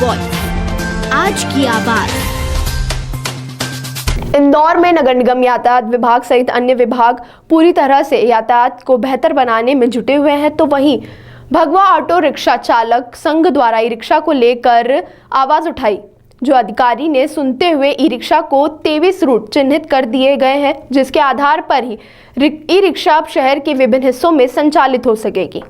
Voice, आज की आवाज। इंदौर में नगर निगम यातायात विभाग सहित अन्य विभाग पूरी तरह से यातायात को बेहतर बनाने में जुटे हुए हैं, तो वहीं भगवा ऑटो रिक्शा चालक संघ द्वारा ई रिक्शा को लेकर आवाज उठाई, जो अधिकारी ने सुनते हुए ई रिक्शा को 23 रूट चिन्हित कर दिए गए हैं, जिसके आधार पर ही ई रिक्शा अब शहर के विभिन्न हिस्सों में संचालित हो सकेगी।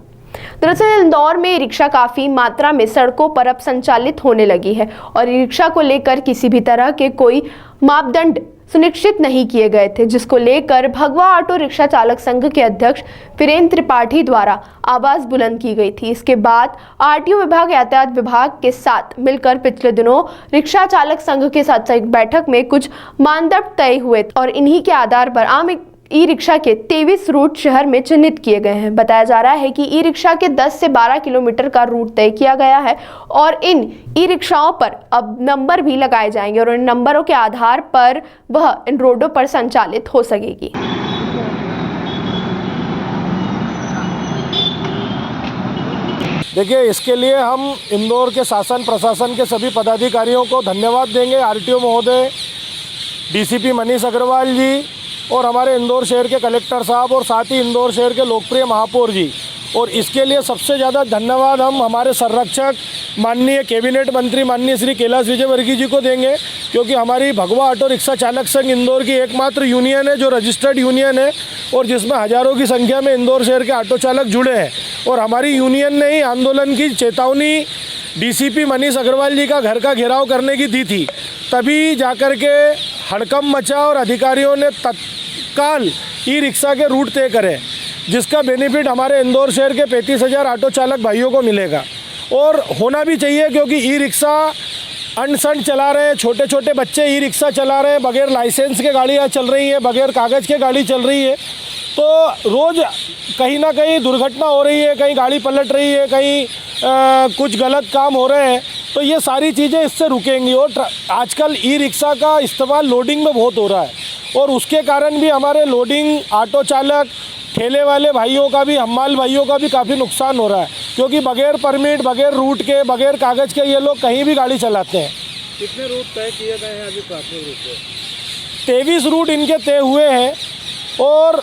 दरअसल इंदौर में ई रिक्शा काफी मात्रा में सड़कों पर अब संचालित होने लगी है और ई रिक्शा को लेकर किसी भी तरह के कोई मापदंड सुनिश्चित नहीं किए गए थे, जिसको लेकर भगवा ऑटो रिक्शा चालक संघ के अध्यक्ष वीरेंद्र त्रिपाठी द्वारा आवाज बुलंद की गई थी। इसके बाद आरटीओ विभाग यातायात विभाग के साथ मिलकर पिछले दिनों रिक्शा चालक संघ के साथ एक बैठक में कुछ मानदंड तय हुए और इन्हीं के आधार पर आम ई रिक्शा के 23 रूट शहर में चिन्हित किए गए हैं। बताया जा रहा है कि ई रिक्शा के 10 से 12 किलोमीटर का रूट तय किया गया है और इन ई रिक्शाओं पर अब नंबर भी लगाए जाएंगे और इन नंबरों के आधार पर वह इन रोडों पर संचालित हो सकेगी। देखिए, इसके लिए हम इंदौर के शासन प्रशासन के सभी पदाधिकारियों को धन्यवाद देंगे। आरटीओ महोदय, डीसीपी मनीष अग्रवाल जी और हमारे इंदौर शहर के कलेक्टर साहब और साथ ही इंदौर शहर के लोकप्रिय महापौर जी। और इसके लिए सबसे ज़्यादा धन्यवाद हम हमारे संरक्षक माननीय कैबिनेट मंत्री माननीय श्री कैलाश विजयवर्गीय जी को देंगे, क्योंकि हमारी भगवा ऑटो रिक्शा चालक संघ इंदौर की एकमात्र यूनियन है जो रजिस्टर्ड यूनियन है और जिसमें हज़ारों की संख्या में इंदौर शहर के ऑटो चालक जुड़े हैं। और हमारी यूनियन ने ही आंदोलन की चेतावनी डीसीपी मनीष अग्रवाल जी का घर का घेराव करने की दी थी, तभी जाकर के हड़कंप मचा और अधिकारियों ने तत्काल ई रिक्शा के रूट तय करे, जिसका बेनिफिट हमारे इंदौर शहर के 35,000 ऑटो चालक भाइयों को मिलेगा। और होना भी चाहिए, क्योंकि ई रिक्शा अनसन चला रहे हैं, छोटे छोटे बच्चे ई रिक्शा चला रहे हैं, बगैर लाइसेंस के गाड़ियाँ चल रही है, बगैर कागज़ के गाड़ी चल रही है, तो रोज़ कहीं ना कहीं दुर्घटना हो रही है, कहीं गाड़ी पलट रही है, कहीं कुछ गलत काम हो रहे हैं। तो ये सारी चीज़ें इससे रुकेंगी। और आजकल ई रिक्शा का इस्तेमाल लोडिंग में बहुत हो रहा है और उसके कारण भी हमारे लोडिंग ऑटो चालक ठेले वाले भाइयों का भी, हम्माल भाइयों का भी काफ़ी नुकसान हो रहा है, क्योंकि बगैर परमिट, बगैर रूट के, बगैर कागज़ के ये लोग कहीं भी गाड़ी चलाते हैं। कितने रूट तय किए गए हैं अभी प्राथमिक रूप से? 23 रूट इनके तय हुए हैं और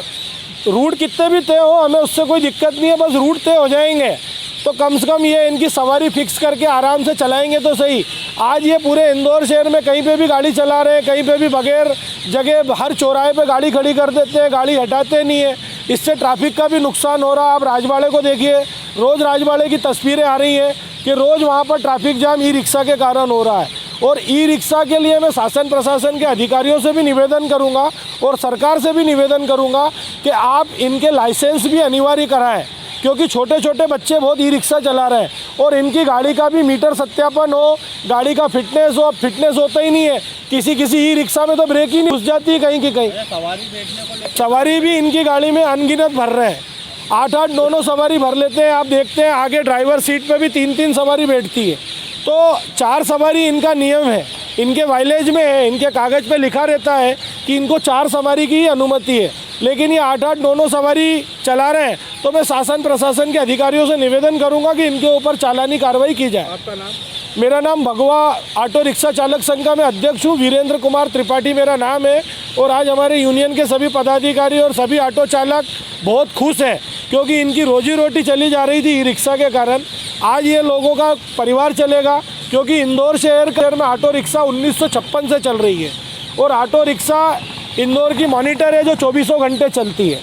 रूट कितने भी तय हो हमें उससे कोई दिक्कत नहीं है, बस रूट तय हो जाएंगे तो कम से कम ये इनकी सवारी फिक्स करके आराम से चलाएंगे तो सही। आज ये पूरे इंदौर शहर में कहीं पे भी गाड़ी चला रहे हैं, कहीं पे भी बगैर जगह हर चौराहे पे गाड़ी खड़ी कर देते हैं, गाड़ी हटाते नहीं है, इससे ट्रैफिक का भी नुकसान हो रहा है। आप राजवाड़े को देखिए, रोज़ राजवाड़े की तस्वीरें आ रही हैं कि रोज़ वहाँ पर ट्रैफिक जाम ई रिक्शा के कारण हो रहा है। और ई रिक्शा के लिए मैं शासन प्रशासन के अधिकारियों से भी निवेदन करूँगा और सरकार से भी निवेदन करूँगा कि आप इनके लाइसेंस भी अनिवार्य कराएँ, क्योंकि छोटे छोटे बच्चे बहुत ई रिक्शा चला रहे हैं और इनकी गाड़ी का भी मीटर सत्यापन हो, गाड़ी का फिटनेस हो। अब फिटनेस होता ही नहीं है, किसी ई रिक्शा में तो ब्रेक ही नहीं घुस जाती है कहीं की कहीं। सवारी भी इनकी गाड़ी में अनगिनत भर रहे हैं, 8-8, 9-9 सवारी भर लेते हैं। आप देखते हैं आगे ड्राइवर सीट पे भी 3-3 सवारी बैठती है, तो 4 सवारी इनका नियम है, इनके माइलेज में है, इनके कागज़ पे लिखा रहता है कि इनको 4 सवारी की अनुमति है, लेकिन ये 8-8, 9-9 सवारी चला रहे हैं। तो मैं शासन प्रशासन के अधिकारियों से निवेदन करूंगा कि इनके ऊपर चालानी कार्रवाई की जाए। आपका नाम? मेरा नाम भगवा ऑटो रिक्शा चालक संघ का मैं अध्यक्ष हूँ, वीरेंद्र कुमार त्रिपाठी मेरा नाम है। और आज हमारे यूनियन के सभी पदाधिकारी और सभी ऑटो चालक बहुत खुश हैं, क्योंकि इनकी रोजी रोटी चली जा रही थी ई रिक्शा के कारण। आज ये लोगों का परिवार चलेगा, क्योंकि इंदौर शहर में ऑटो रिक्शा 1956 से चल रही है और ऑटो रिक्शा इंदौर की मॉनिटर है जो 24 घंटे चलती है।